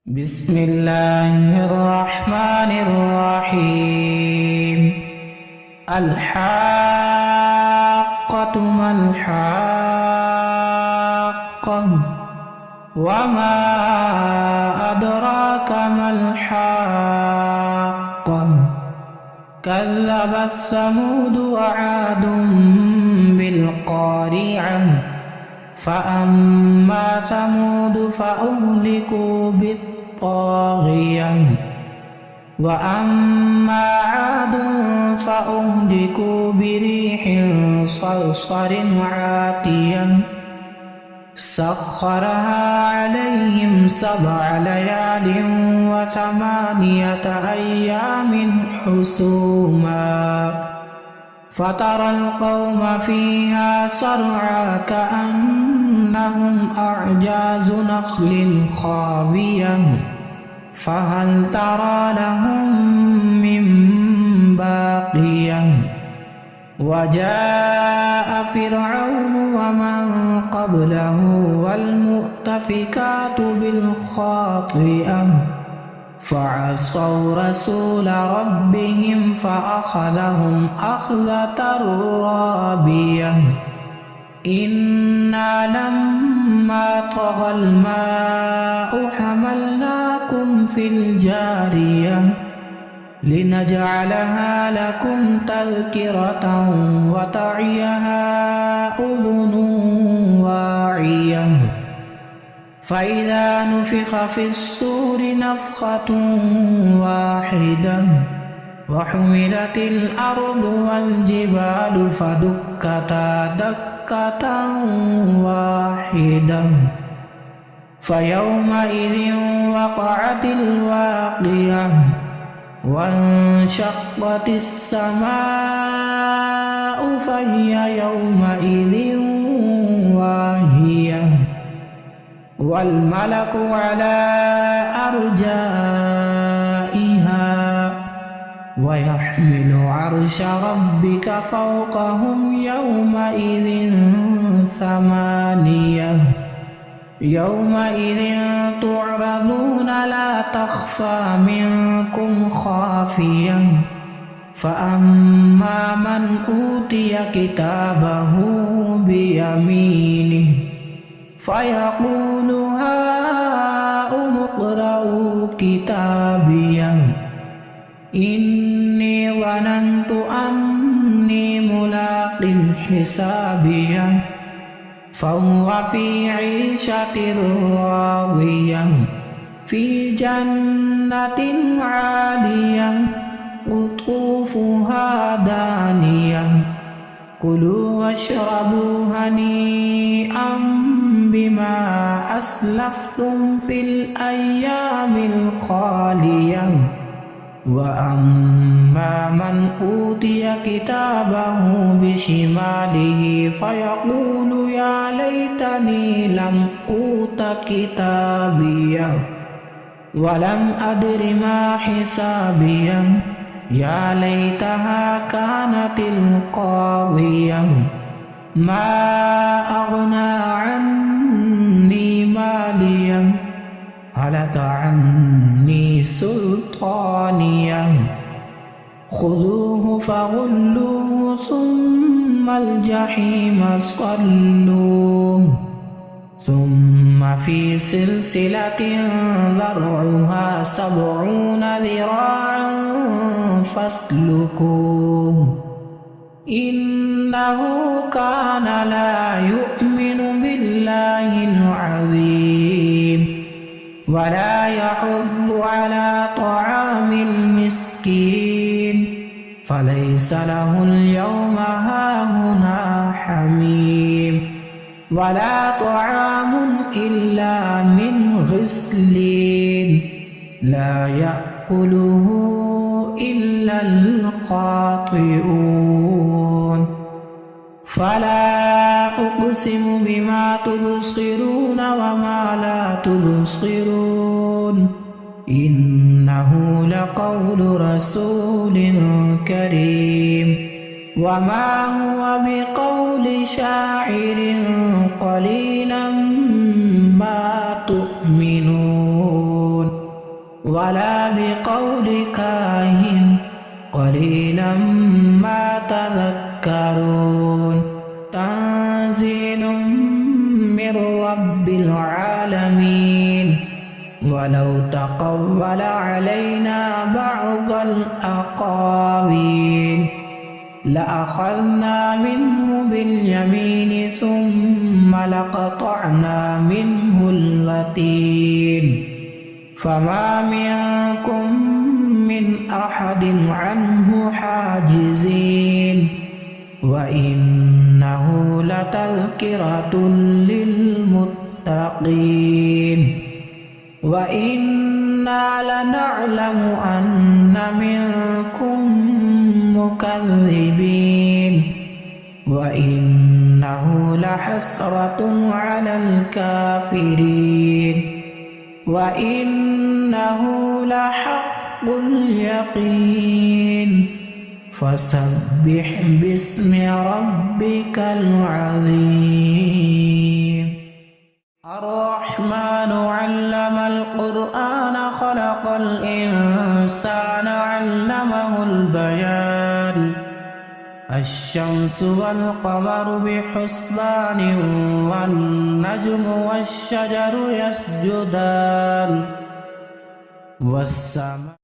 بسم الله الرحمن الرحيم. الحاقة ما الحاقة وما أدراك ما الحاقة كذبت ثمود وعاد بالقارعة فأما ثمود فأهلكوا بالطاغية وأما عاد فأهلكوا بريح صرصر عاتية سخرها عليهم 7 ليال و8 أيام حسوما فترى القوم فيها صرعى كأنهم أعجاز نخل خاوية فهل ترى لهم من باقية وجاء فرعون ومن قبله والمؤتفكات بالخاطئة فعصوا رسول ربهم فأخذهم أخذة رابية إنا لما طغى الماء حملناكم في الجارية لنجعلها لكم تذكرة وتعيها أذن واعية فإذا نفخ في الصور نفخة واحدة وحملت الأرض والجبال فدكتا دكة واحدة فيومئذ وقعت الواقعة وانشقت السماء فهي يومئذ واهية والملك على أرجائها ويحمل عرش ربك فوقهم يومئذ 8 يومئذ تعرضون لا تخفى منكم خافية فأما من أوتي كتابه بيمينه فيقول هاؤم اقرءوا كتابيه إني ظننت أني ملاق حسابيه فهو في عيشة راضية في جنة عالية قطوفها دانية كلوا واشربوا هنيئا بما أسلفتم في الأيام الخالية وأما من أوتي كتابه بشماله فيقول يا ليتني لم أوت كتابيه ولم أدر ما حسابيه يا ليتها كانت القاضية ما أغنى عني ماليه هلك عني سلطانيه خذوه فغلوه ثم الجحيم صلوه ثم في سلسلة ذرعها 70 ذراعا فاسلكوه إنه كان لا يؤمن بالله العظيم ولا يحض على طعام المسكين فليس له اليوم هاهنا حميم ولا طعام إلا من غسلين لا يأكله إلا الخاطئون فلا أقسم بما تبصرون وما لا تبصرون إنه لقول رسول كريم وما هو بقول شاعر قليلا ما تؤمنون ولا بقول كاهن قليلا ما تذكرون تنزيل من رب العالمين ولو تقول علينا بعض الأقاويل لأخذنا منه باليمين ثم لقطعنا منه الوتين فما منكم من أحد عنه حاجزين وإنه لتذكرة للمتقين وإنا لنعلم أن منكم مكذبين وإنه لحسرة على الكافرين وإنه لحق اليقين فسبح باسم ربك العظيم الرحمن علم القرآن خلق الإنسان علمه البيان الشمس والقمر بحسبان والنجم والشجر يسجدان والسماء